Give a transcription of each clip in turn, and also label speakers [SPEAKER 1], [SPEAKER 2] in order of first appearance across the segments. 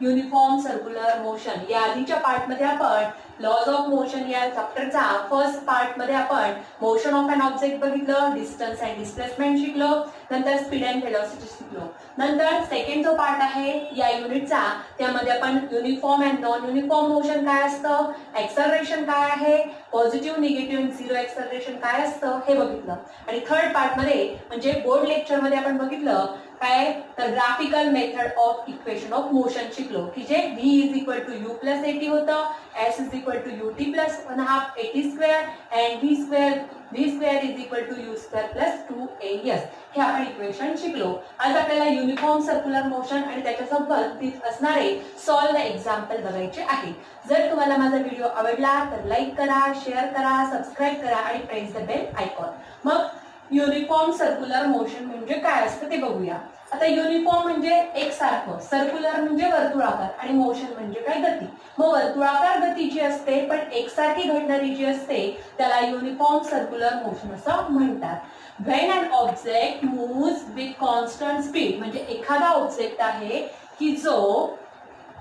[SPEAKER 1] Uniform circular motion. या आधीच्या पार्टमध्ये आपण लॉज ऑफ मोशन या चॅप्टरचा फर्स्ट पार्ट मध्ये आपण मोशन ऑफ अन ऑब्जेक्ट बघितलं, डिस्टन्स अँड डिस्प्लेसमेंट शिकलो, नंतर स्पीड अँड व्हेलॉसिटी शिकलो. नंतर सेकंड जो पार्ट आहे या युनिटचा त्यामध्ये आपण uniform and non uniform motion काय असतं, एक्सेलरेशन काय आहे, पॉझिटिव्ह निगेटिव्ह झिरो एक्सेलरेशन काय असतं हे बघितलं. आणि थर्ड पार्ट मध्ये म्हणजे बोर्ड लेक्चर मध्ये आपण बघितलं काय तर graphical method of equation of motion शिकलो की जे v is equal to u plus a t होतं, s is equal to u t plus 1/2 a t square and v square is equal to u square plus 2as हे आपण equation शिकलो. आज आपल्याला uniform circular motion आणि त्याच्यासोबत असणारे सॉल्व द एक्झाम्पल बघायचे आहे. जर तुम्हाला माझा व्हिडिओ आवडला तर लाईक करा, शेअर करा, सबस्क्राईब करा आणि प्रेस द बेल आयकॉन. मग युनिफॉर्म सर्क्युलर मोशन म्हणजे काय असतं ते बघूया. आता युनिफॉर्म म्हणजे एकसारखं, सर्क्युलर म्हणजे वर्तुळाकार आणि मोशन म्हणजे काय गती. मग वर्तुळाकार गती जी असते पण एकसारखी घडणारी जी असते त्याला युनिफॉर्म सर्क्युलर मोशन असं म्हणतात. When an object moves with constant speed म्हणजे एखादा ऑब्जेक्ट आहे की जो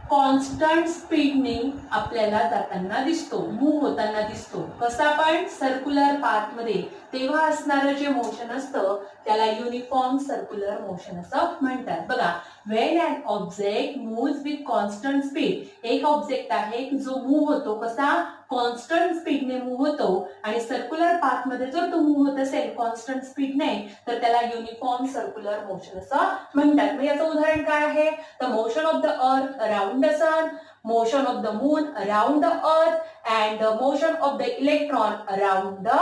[SPEAKER 1] कॉन्स्टंट स्पीडने आपल्याला जाताना दिसतो, मूव्ह होताना दिसतो. कसा पण सर्क्युलर पाथ मध्ये तेव्हा असणारं जे मोशन असतं त्याला युनिफॉर्म सर्क्युलर मोशन असं म्हणतात. बघा, when an object moves with constant speed, एक ऑब्जेक्ट आहे जो मूव्ह होतो कसा कॉन्स्टंट स्पीडने मूव्ह होतो आणि सर्क्युलर पाथ मध्ये जर तो मूव्ह होत असेल कॉन्स्टंट स्पीडने तर त्याला युनिफॉर्म सर्क्युलर मोशन असं म्हणतात. मग याचं उदाहरण काय आहे, the motion of the earth around the sun, motion of the moon around the earth and the motion of the electron around the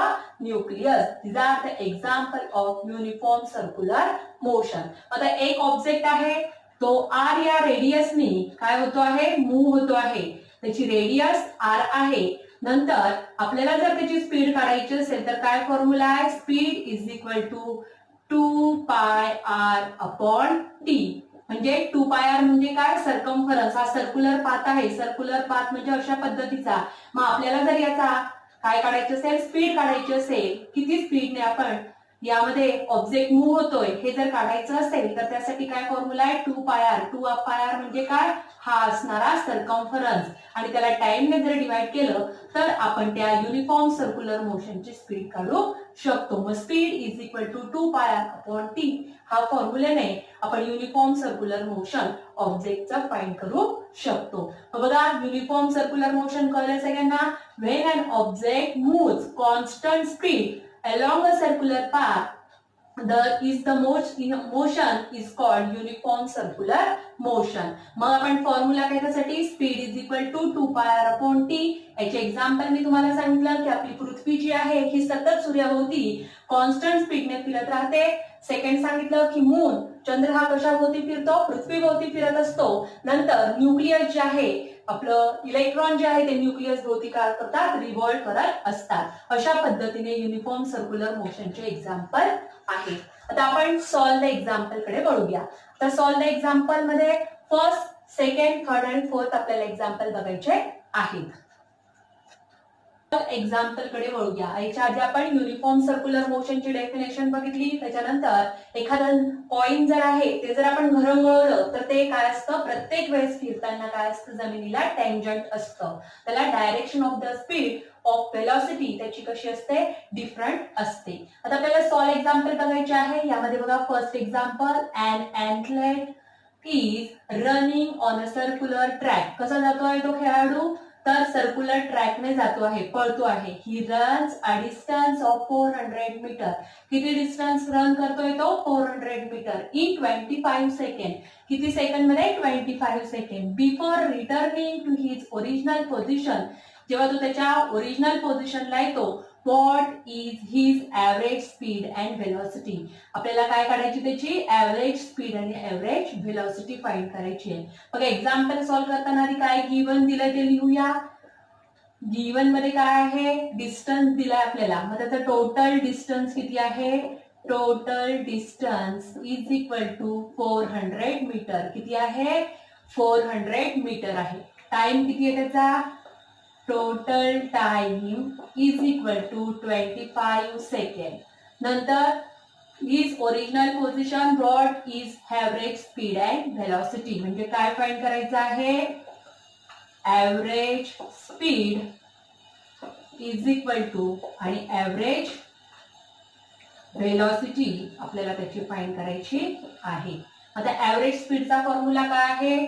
[SPEAKER 1] nucleus. These are the example of uniform circular motion. आता एक object आहे तो r या रेडियसनी काय होतो आहे, move होतो आहे. त्याची रेडियस r आहे. नंतर आपल्याला जर त्याची स्पीड काढायची असेल तर काय फॉर्म्युला आहे, स्पीड इज इक्वल टू 2 पाय r अपॉन t. म्हणजे 2 पाय आर म्हणजे काय, सर्कम्फरन्स. हा सर्क्युलर पाथ आहे, सर्क्युलर पाथ म्हणजे अशा पद्धतीचा. मग आपल्याला जर याचा काय काढायचं असेल, स्पीड काढायची असेल, किती स्पीडने आपण यामध्ये ऑब्जेक्ट मूव्ह होतोय हे जर काढायचं असेल तर त्यासाठी काय फॉर्म्युला आहे, 2 पाय आर. 2 पाय आर म्हणजे काय, हा असणारा सर्कम्फरन्स आणि त्याला टाइमने जर डिवाइड केलं तर आपण त्या युनिफॉर्म सर्क्युलर मोशनची स्पीड काढू शकतो. मग speed is equal to 2 pi r upon T हा फॉर्म्युल्याने आपण युनिफॉर्म सर्क्युलर मोशन ऑब्जेक्टचा फाइंड करू शकतो. बघा, युनिफॉर्म सर्क्युलर मोशन कळलं सगळ्यांना. When an object moves constant speed along a circular path, the motion is called uniform circular motion. मग आपण फॉर्म्युला काय त्यासाठी, speed is equal to 2 pi r upon t. याचे एक्झाम्पल मी तुम्हाला सांगितलं की आपली पृथ्वी जी आहे ही सतत सूर्याभोवती कॉन्स्टंट स्पीडने फिरत राहते. सेकंड सांगितलं की मून, चंद्र हा कशाभोवती फिरतो, पृथ्वीभोवती फिरत असतो. नंतर न्यूक्लियस जे आहे आपलं इलेक्ट्रॉन जे आहे ते न्यूक्लियस भोवती काय करतात, रिव्हॉल्व करत असतात. अशा पद्धतीने युनिफॉर्म सर्क्युलर मोशनचे एक्झाम्पल आहे. आता आपण सॉल्व द एक्झाम्पल कडे वळूया. तर सॉल्व द एक्झाम्पल मध्ये फर्स्ट, सेकंड, थर्ड आणि फोर्थ आपल्याला एक्झाम्पल बघायचे आहेत. एक्झाम्पल कडे वळूया. याच्या आधी आपण युनिफॉर्म सर्क्युलर मोशनची डेफिनेशन बघितली. त्याच्यानंतर एखादं कॉइन जर आहे ते जर आपण घरंगळवलं तर ते काय असतं, प्रत्येक वेळेस फिरताना काय असतं, जमिनीला टेंजंट असतं. त्याला direction of the speed of velocity त्याची कशी असते, डिफरंट असते. आता आपल्याला सॉल्व एक्झाम्पल बघायचे आहे. यामध्ये बघा, first example, an athlete is running on a circular track. कसा जातोय तो खेळाडू, तर सर्क्युलर ट्रॅकने जातो आहे, पळतो आहे. He runs a distance of 400 metre. किती डिस्टन्स रन करतोय तो, 400 मीटर इन 25 सेकंड. किती सेकंड मध्ये, 25 second. Before returning to his original position, जेव्हा तो त्याच्या ओरिजिनल पोझिशनला येतो, what is his average speed and velocity. आपल्याला काय काढायची, त्याची ऍव्हरेज स्पीड आणि ऍव्हरेज व्हेलॉसिटी फाइंड करायची आहे. बघा, एक्झाम्पल सॉल्व्ह करताना आधी काय गिवन दिलंय ते लिहूया. गिवन मध्ये काय आहे, डिस्टन्स दिलाय आपल्याला. मग त्याचा टोटल डिस्टन्स किती आहे, total distance is equal to 400 metre. किती आहे, 400 मीटर आहे. टाइम किती आहे त्याचा, total time is equal to 25 second. नंतर इज ओरिजिनल पोझिशन ब्रॉड is average speed and velocity. म्हणजे काय फाइंड करायचं आहे, average speed is equal to आणि ऍव्हरेज व्हेलॉसिटी आपल्याला त्याची फाइंड करायची आहे. आता ऍव्हरेज स्पीडचा फॉर्म्युला काय आहे,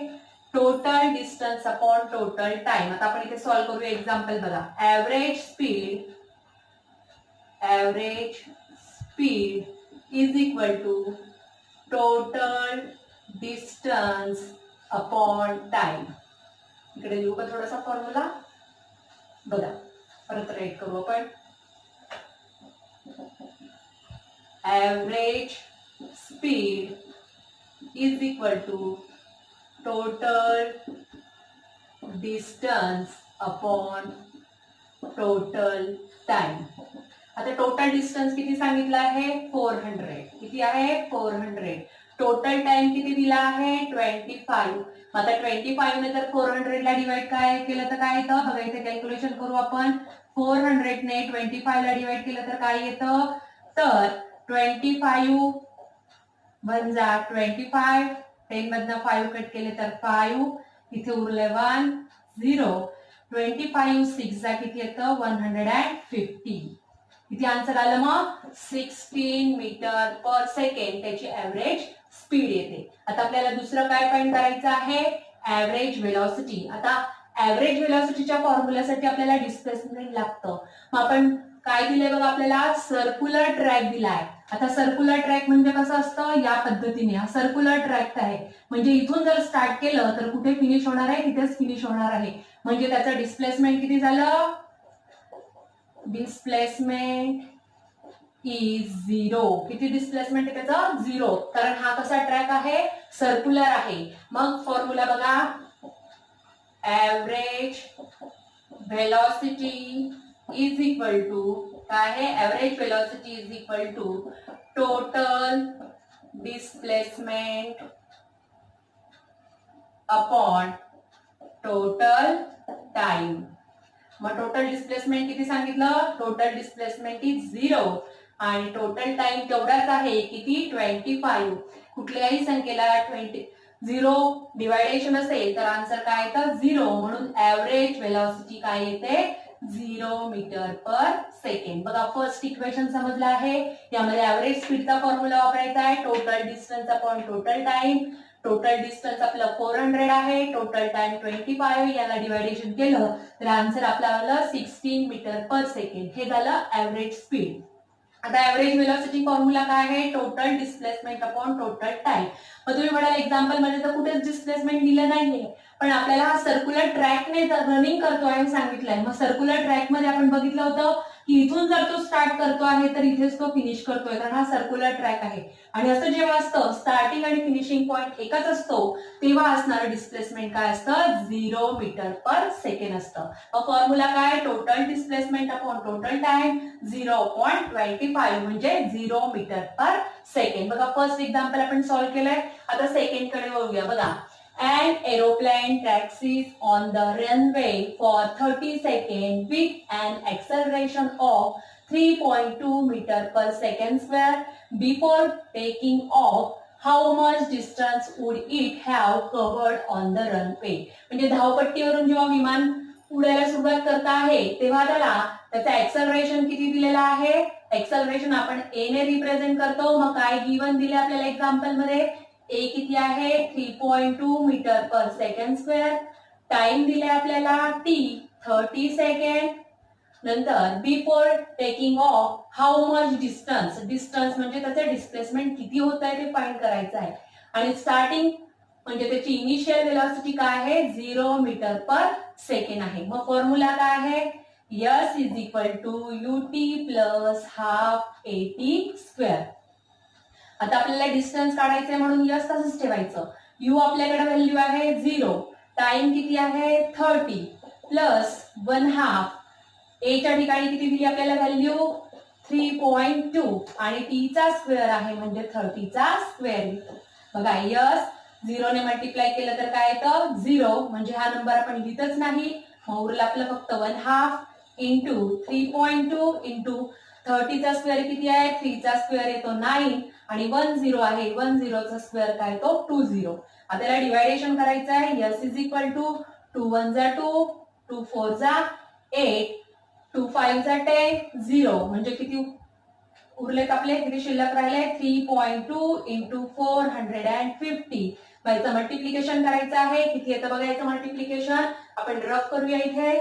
[SPEAKER 1] total distance upon total time. आता आपण इथे सॉल्व्ह करूया एक्झाम्पल बघा. Average speed is equal to total distance upon time. इकडे लिहू का थोडासा फॉर्म्युला बघा, परत राईट करू आपण. Average speed is equal to total distance upon total time. आता टोटल डिस्टन्स किती सांगितलं आहे, 400. किती आहे, 400. टोटल टाइम किती दिला आहे, 25. आता 25 ने जर 400 ला डिवाइड काय केलं तर काय येतं बघा, इथे कॅल्क्युलेशन करू आपण. 400 ने 25 ला डिवाइड केलं तर काय येतं, तर 25 वन जा 25, 10 मधनं 5 कट केले तर 5, इथे उरले 1 0. 25 6 जा किती येतं, 150. किती आन्सर आलं मग, 16 मीटर पर सेकंड त्याची ऍव्हरेज स्पीड येते. आता आपल्याला दुसरं काय फाइंड करायचं आहे, ऍव्हरेज व्हेलॉसिटी. आता ऍव्हरेज व्हेलॉसिटीच्या फॉर्म्युल्यासाठी आपल्याला डिस्प्लेसमेंट लागतं. मग आपण काय दिलंय बघा, आपल्याला सर्क्युलर ट्रॅक दिलाय. आता सर्क्युलर ट्रॅक म्हणजे कसं असतं, या पद्धतीने हा सर्क्युलर ट्रॅक आहे. म्हणजे इथून जर स्टार्ट केलं तर कुठे फिनिश होणार आहे, तिथेच फिनिश होणार आहे. म्हणजे त्याचं डिस्प्लेसमेंट किती झालं, डिस्प्लेसमेंट इज 0. किती डिस्प्लेसमेंट आहे त्याचं, 0. कारण हा कसा ट्रॅक आहे, सर्क्युलर आहे. मग फॉर्म्युला बघा, average velocity is equal to काय आहे, average velocity is equal to total displacement upon total time. मग टोटल डिस्प्लेसमेंट किती सांगितलं, टोटल डिस्प्लेसमेंट इज 0 आणि टोटल टाइम तेवढाच आहे किती, 25. कुठल्याही संख्येला 0 डिवायडेशन असेल तर आन्सर काय येतं, 0. म्हणून ऍव्हरेज व्हेलॉसिटी काय येते, 0 मीटर पर सेकंड. बघा फर्स्ट इक्वेशन समजलं आहे. यामध्ये ऍव्हरेज स्पीडचा फॉर्म्युला वापरायचा आहे, total distance upon total time. Total distance आपलं 400 आहे, टोटल टाइम 25. याला डिवायडेशन केलं तर आन्सर आपल्याला 16 मीटर पर सेकंड. हे झालं ऍव्हरेज स्पीड. आता ऍव्हरेज व्हेलॉसिटी फॉर्म्युला काय आहे, total displacement upon total time. मग तुम्ही म्हणाल एक्झाम्पल मध्ये तर कुठेच डिस्प्लेसमेंट दिलं नाहीये, पण आपल्याला हा सर्क्युलर ट्रॅकने रनिंग करतो आहे सांगितलंय. मग सर्क्युलर ट्रॅक मध्ये आपण बघितलं होतं की इथून जर तो स्टार्ट करतो आहे तर इथेच तो फिनिश करतोय, कारण हा सर्क्युलर ट्रॅक आहे. आणि असं जेव्हा असतं स्टार्टिंग आणि फिनिशिंग पॉइंट एकच असतो तेव्हा असणारं डिस्प्लेसमेंट काय असतं, 0 मीटर पर सेकंड असतं. मग फॉर्म्युला काय, total displacement upon total time 0.25 म्हणजे 0 मीटर पर सेकंड. बघा फर्स्ट एक्झाम्पल आपण सॉल्व्ह केलंय. आता सेकंड कडे वळूया. बघा, an aeroplane taxis on the runway for 30 seconds with an acceleration of 3.2 meter per second square. Before taking off, how much distance would it have covered on the runway? म्हणजे धावपट्टीवरून जेव्हा विमान उडायला सुरुवात करत आहे तेव्हा त्याचा एक्सेलरेशन किती दिलेला आहे, एक्सेलरेशन आपण ए ने रिप्रेझेंट करतो. मग काय गिवन दिले आपल्याला एक्झाम्पल मध्ये, ए किती आहे, 3.2 metre per second square. Time दिले आपल्याला टी 30 सेकंड. नंतर before taking of how much distance, distance म्हणजे त्याचे डिस्प्लेसमेंट किती होत आहे ते फाइंड करायचं आहे. आणि स्टार्टिंग म्हणजे त्याची इनिशियल व्हेलॉसिटी काय आहे, 0 मीटर पर सेकंड आहे. मग फॉर्म्युला काय आहे, S is equal to UT plus half AT square. आता आपल्याला डिस्टन्स काढायचंय म्हणून यस तसंच ठेवायचं. यू आपल्याकडे व्हॅल्यू आहे 0, टाइम किती आहे 30 प्लस 1/2. ए च्या ठिकाणी किती दिली आपल्याला व्हॅल्यू 3.2 आणि टी चा स्क्वेअर आहे म्हणजे 30 चा स्क्वेअर. बघा यस 0 ने मल्टिप्लाय केलं तर काय येतं 0, म्हणजे हा नंबर आपण लिहितच नाही. मग उरलं आपलं फक्त 1/2 इंटू 3.2 इंटू 30चा स्क्वेअर किती आहे 3 चा स्क्वेअर येतो 9 आणि 10 आहे 10चा स्क्वेअर काय तो 20. आता त्याला डिवायडेशन करायचं आहे. s इज इक्वल टू 2 1 जा 2 2 4 जा 8 2 5 जा 10 0 म्हणजे किती उरलेत आपले किती शिल्लक राहिले 3.2 इंटू 450. याचं मल्टिप्लिकेशन करायचं आहे. किती येतं बघा याचं मल्टिप्लिकेशन आपण रफ करूया इथे.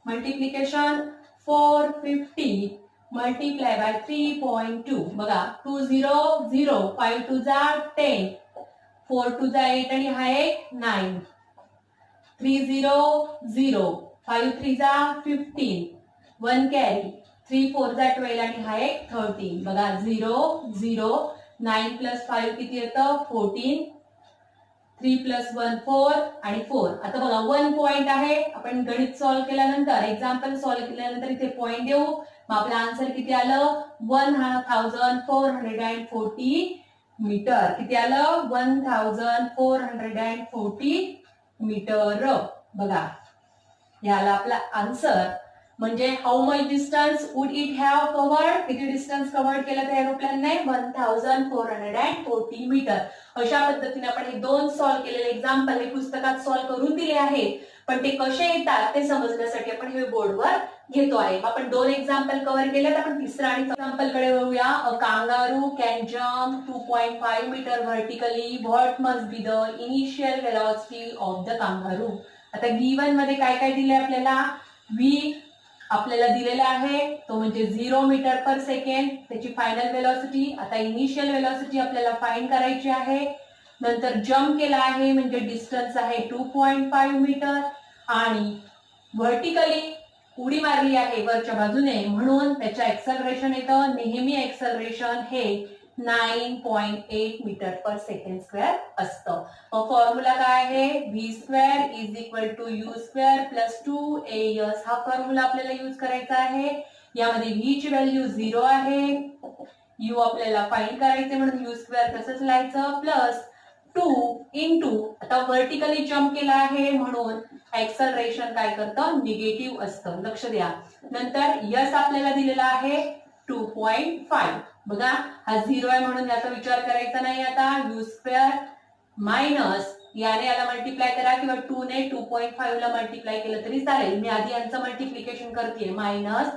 [SPEAKER 1] मल्टिप्लिकेशन 450 मल्टिप्लाय बाय 3.2 बघा 2 0 0 5 2 जा 10 4 2 जा 8 आणि हा एक 9 3 0 0 5 3 जा 15 1 कॅरी 3 4 जा 12 आणि हा एक 13 बघा 0 0 9 प्लस 5 किती येतं 14 3 प्लस 1 4 आणि 4. आता बघा 1 पॉइंट आहे. आपण गणित सॉल्व्ह केल्यानंतर एक्झाम्पल सॉल्व्ह केल्यानंतर इथे पॉइंट देऊ. मग आपलं आन्सर किती आलं 1440 मीटर. किती आलं 1440 मीटर. बघा याला आपला आन्सर म्हणजे how much distance would it have covered. किती डिस्टन्स कव्हर्ड केलं त्या एरोप्लेनने 1440 मीटर. अशा पद्धतीने आपण हे दोन सॉल्व्ह केलेले एक्झाम्पल हे पुस्तकात सॉल्व्ह करून दिले आहेत. पण ते कसे येतात ते समजण्यासाठी आपण हे बोर्डवर घेतो आहे. आपण दोन एक्झाम्पल कव्हर केलेत. आपण तिसरा आणि एक्झाम्पल कडे वळूया. A kangaroo can jump 2.5 meter vertically. What must be the initial velocity of the kangaroo. आता गिवन मध्ये काय काय दिले आपल्याला व्ही आपल्याला दिलेला आहे तो म्हणजे 0 मीटर पर सेकंड. त्याची फायनल वेलॉसिटी. आता इनिशियल वेलॉसिटी आपल्याला फाइंड करायची आहे. नंतर जम्प केला आहे म्हणजे डिस्टन्स आहे 2.5 मीटर आणि व्हर्टिकली उडी मारली आहे वरच्या बाजूने म्हणून त्याचं एक्सेलरेशन येतं. नेहमी एक्सेलरेशन हे 9.8 मीटर पर सेकंड स्क्वेअर असतं. मग फॉर्म्युला काय आहे v square is equal to u square plus 2as. हा फॉर्म्युला आपल्याला यूज करायचा आहे. यामध्ये व्ही ची व्हॅल्यू 0 आहे. यू आपल्याला फाइंड करायचे म्हणून यू स्क्वेअर तसंच लिहायचं प्लस 2 इंटू आता व्हर्टिकली जम्प केला आहे म्हणून एक्सेलरेशन काय करतं निगेटिव्ह असतं. लक्ष द्या. नंतर यस आपल्याला दिलेला आहे 2.5. बघा हा 0 आहे म्हणून याचा विचार करायचा नाही. आता यू स्क्वेअर मायनस याने याला मल्टिप्लाय करा किंवा 2 ने 2.5 ला मल्टिप्लाय केलं तरी चालेल. मी आधी यांचं मल्टिप्लिकेशन करते. मायनस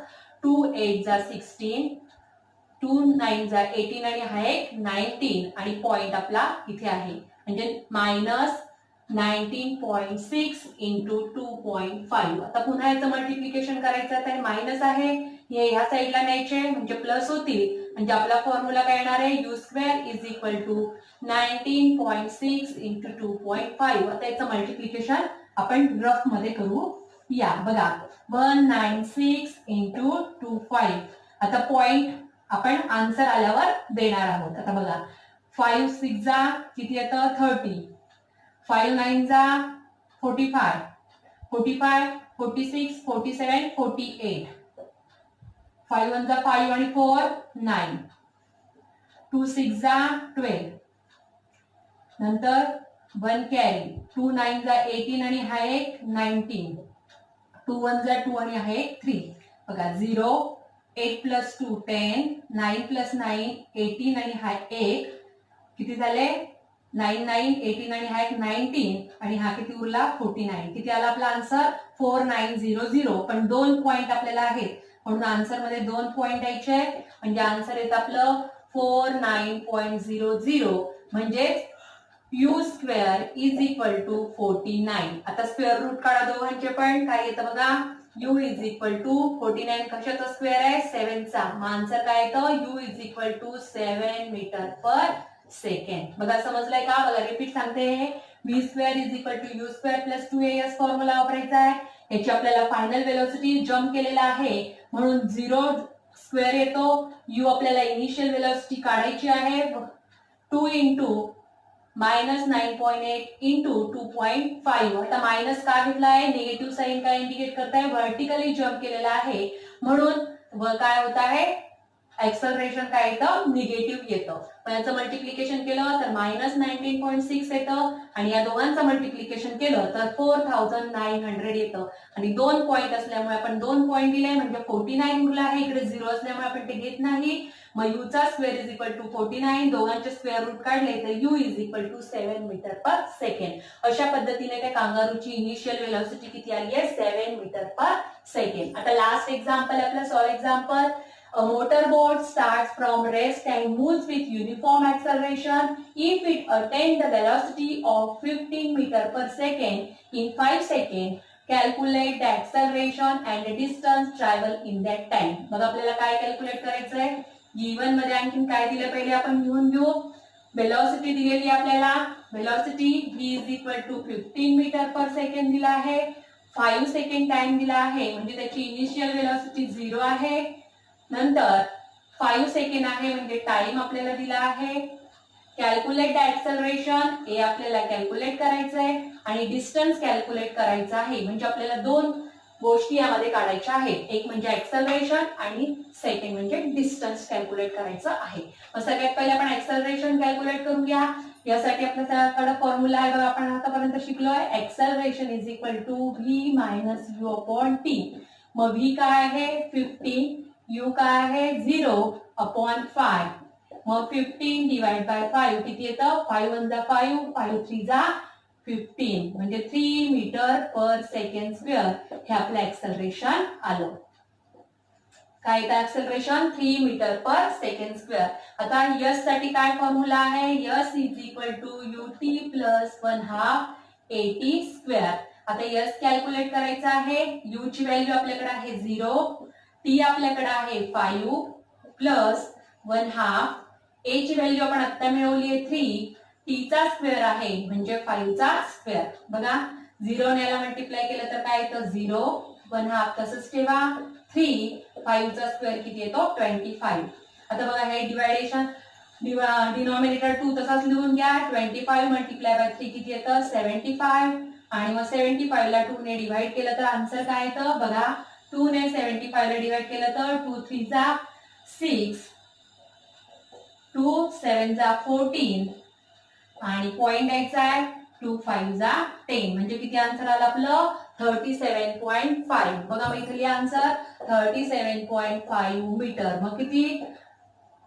[SPEAKER 1] 2 8 जा 16 2 9 जा 18 आणि हा एक 19 आणि पॉइंट आपला इथे आहे म्हणजे मायनस 19.6 इंटू 2.5. आता पुन्हा याचं मल्टिप्लिकेशन करायचं आहे. मायनस आहे हे ह्या साईडला न्यायचे म्हणजे प्लस होतील. म्हणजे आपला फॉर्म्युला काय येणार आहे u square is equal to 19.6 into 2.5. आता याचं मल्टिप्लिकेशन आपण रफ मध्ये करू या. बघा 196 इंटू 25. आता पॉइंट आपण आन्सर आल्यावर देणार आहोत. आता बघा 5 6 जा किती येतं 30 5 9 जा 45 45 46 47 48 5 1 जा 5 आणि 4 9 2 6 जा 12 नंतर 1 कॅरी 2 9 जा 18 आणि हा एक 19 2 1 जा 2 आणि हा एक 3. बघा 0 8 प्लस 2 10 9 प्लस 9 18 आणि हा एक किती झाले 9 9 18 आणि हा एक 19 आणि हा किती उरला 49. किती आला आपला आन्सर 4900. पण 2 पॉइंट आपल्याला आहेत म्हणून आन्सर मध्ये 2 पॉइंट द्यायचे म्हणजे आन्सर येतं आपलं 49.00 म्हणजे u square is equal to 49. आता स्क्वेअर रूट काढा दोघांचे पण काय येतं बघा u इज इक्वल टू 49 कशाचा स्क्वेअर आहे 7 चा. मग आन्सर काय येतं u is equal to 7 metre per second. बघा समजलंय का. बघा रिपीट सांगते v square is equal to u square plus 2as formula वापरायचा आहे. याची आपल्याला फायनल वेलोसिटी जम्प केलेला आहे म्हणून 0 स्क्वेअर येतो. u आपल्याला इनिशियल वेलोसिटी काढायची आहे 2 इंटू मायनस 9.8 इंटू 2.5. आता मायनस का घेतला आहे निगेटिव्ह साईन काय इंडिकेट करताय व्हर्टिकली जम्प केलेला आहे म्हणून काय होत आहे ऍक्सलरेशन काय येतं निगेटिव्ह येतं. याचं मल्टिप्लिकेशन केलं तर -19.6 येतं आणि या दोघांचं मल्टिप्लिकेशन केलं तर 4900 येतं. आणि 2 पॉईंट असल्यामुळे आपण 2 पॉईंट दिले म्हणजे 49 उरला आहे. इकडे 0 असल्यामुळे आपण ते घेत नाही. मग u चा स्क्वेअर इज इक्वल टू 49. दोघांचे स्क्वेअर रूट काढले तर u is equal to 7 metre per second. अशा पद्धतीने त्या कांगारूची इनिशियल वेलोसिटी किती आली आहे 7 मीटर पर सेकंड. आता लास्ट एक्झाम्पल आपलं solve example. A motorboat starts from rest and moves with uniform acceleration. If it attains the velocity of 15 meter per second in 5 seconds, calculate the acceleration and the distance traveled in that time. मग आपल्याला काय calculate करायचं आहे? Given मध्ये आणखीन काय दिलं पहिले आपण लिहून घेऊ. वेलॉसिटी दिलेली आपल्याला. Velocity v is equal to 15 metre per second दिला आहे. 5 सेकंड टाइम दिला आहे म्हणजे त्याची इनिशियल वेलॉसिटी 0 आहे. नंतर 5 सेकंड आहे म्हणजे टाइम आपल्याला दिला आहे. कॅल्क्युलेट द ऍक्सलरेशन हे आपल्याला कॅल्क्युलेट करायचं आहे आणि डिस्टन्स कॅल्क्युलेट करायचं आहे. म्हणजे आपल्याला दोन गोष्टी यामध्ये काढायच्या आहेत. एक म्हणजे ऍक्सलरेशन आणि सेकंड म्हणजे डिस्टन्स कॅल्क्युलेट करायचं आहे. मग सगळ्यात पहिले आपण ऍक्सलरेशन कॅल्क्युलेट करूया. यासाठी आपल्याकडे फॉर्म्युला आहे बघा आपण आतापर्यंत शिकलोय. Acceleration is equal to v minus u upon t. मग v काय आहे 15, u काय आहे 0 अपॉन 5. मग 15 डिवाइड बाय 5 किती येतं 5 1 जा 5 5 3 जा 15 म्हणजे 3 मीटर पर सेकंड स्क्वेअर हे आपलं ऍक्सलरेशन आलं. काय येतं acceleration 3 metre per second square. आता यस साठी काय फॉर्म्युला आहे s is equal to ut plus 1/2 at square. आता यस कॅल्क्युलेट करायचं आहे. u ची व्हॅल्यू आपल्याकडे आहे 0, t आपल्याकडे आहे 5 प्लस 1/2 a ची व्हॅल्यू आपण आता मिळवली आहे 3, t चा स्क्वेअर आहे म्हणजे 5 चा स्क्वेअर. बघा 0 ने याला मल्टिप्लाय केलं तर काय येतं 0, 1/2 तसंच ठेवा 3, 5 चा स्क्वेअर किती येतो 25. आता बघा हे डिवायडेशन डिनॉमिनेटर 2 तसाच लिहून घ्या. 25 मल्टिप्लाय बाय 3 किती येतं 75 आणि मग 75 ला 2 ने डिवाइड केलं तर आन्सर काय येतं बघा 2 ने 75 ला डिवाइड केलं तर 2 3 जा 6, 2 7 जा 14 आणि पॉइंट द्यायचा आहे 2 5 जा 10 म्हणजे किती आन्सर आलं आपलं 37.5. बघा मग इथे आन्सर 37.5 मीटर. मग किती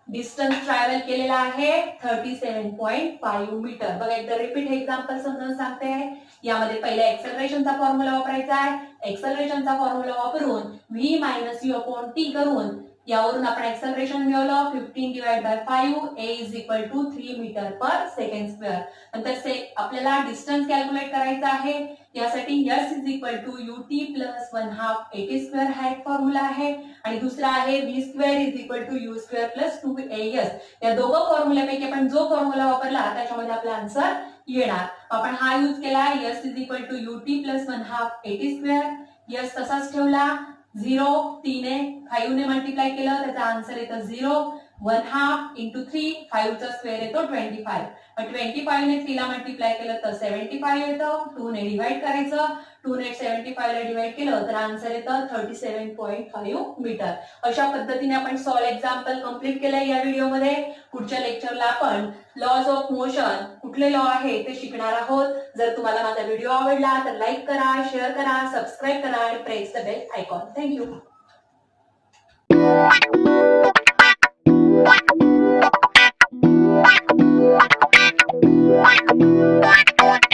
[SPEAKER 1] डिस्टन्स ट्रॅव्हल केलेला आहे 37.5 मीटर. बघा एकदा रिपीट एक्झाम्पल समजून सांगते. यामध्ये पहिले एक्सेलरेशनचा फॉर्म्युला वापरायचा आहे. एक्सेलरेशनचा फॉर्म्युला वापरून v minus u upon t करून यावरून आपण एक्सेलरेशन मिळवलं 15 divide by 5 a is equal to 3 metre per second square. नंतर आपल्याला डिस्टन्स कॅल्क्युलेट करायचा आहे. यासाठी s is equal to ut plus 1/2 at square हा एक फॉर्म्युला आहे आणि दुसरा आहे v square is equal to u square plus 2as. या दोघं फॉर्म्युल्यापैकी आपण जो फॉर्म्युला वापरला त्याच्यामध्ये आपला आन्सर येणार. आपण हा यूज केला s is equal to ut plus 1/2 at square. s तसाच ठेवला 0 3 ने 5 ने मल्टिप्लाय केलं त्याचा आन्सर येतं 0, 1/2 इंटू 3 5 चा स्क्वेअर येतो 25. 25 ने 3 ला मल्टिप्लाय केलं तर 75 येतं. 2 ने डिवाइड करायचं 2 ने 75 ला डिवाइड केलं तर आन्सर येतं 37.5 मीटर. अशा पद्धतीने आपण सॉल्व एक्झाम्पल कंप्लीट केलंय या व्हिडिओमध्ये. पुढच्या लेक्चरला आपण लॉज ऑफ मोशन कुठले लॉ आहे ते शिकणार आहोत. जर तुम्हाला माझा व्हिडिओ आवडला तर लाईक करा, शेअर करा, सबस्क्राईब करा आणि press the bell icon. Thank you.